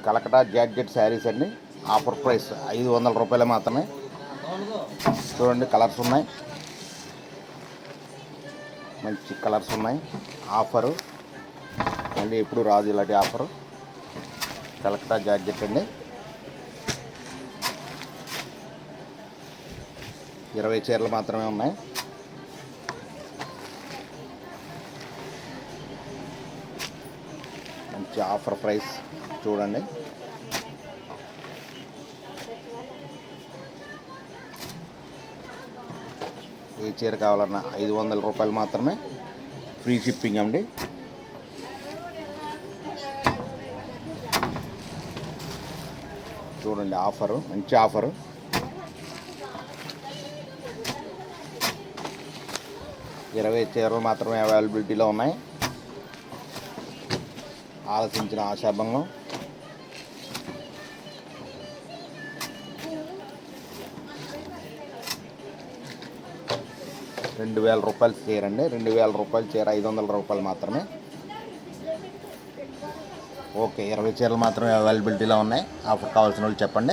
Calcutta georgette saris అండి. Offer price 500 రూపాయలు మాత్రమే. చూడండి కలర్స్ ఉన్నాయి, మంచి కలర్స్ ఉన్నాయి. ఆఫరు మళ్ళీ ఎప్పుడు రాదు ఇలాంటి ఆఫరు. కలకటా జార్జెట్ అండి, 20 చీరలు మాత్రమే ఉన్నాయి. మంచి ఆఫర్ ప్రైస్ చూడండి. ఏ చీర కావాలన్నా 500 రూపాయలు మాత్రమే, ఫ్రీ షిప్పింగ్ అండి. చూడండి ఆఫరు, మంచి ఆఫరు. ఇరవై చీరలు మాత్రమే అవైలబిలిటీలో ఉన్నాయి. ఆలోచించిన ఆశాభంగం. ₹2000 చీర అండి. ₹2000 చీర 500 రూపాయలు మాత్రమే. ఓకే, 20 చీరలు మాత్రమే అవైలబిలిటీలో ఉన్నాయి. ఆఫర్ కావాల్సిన వాళ్ళు చెప్పండి.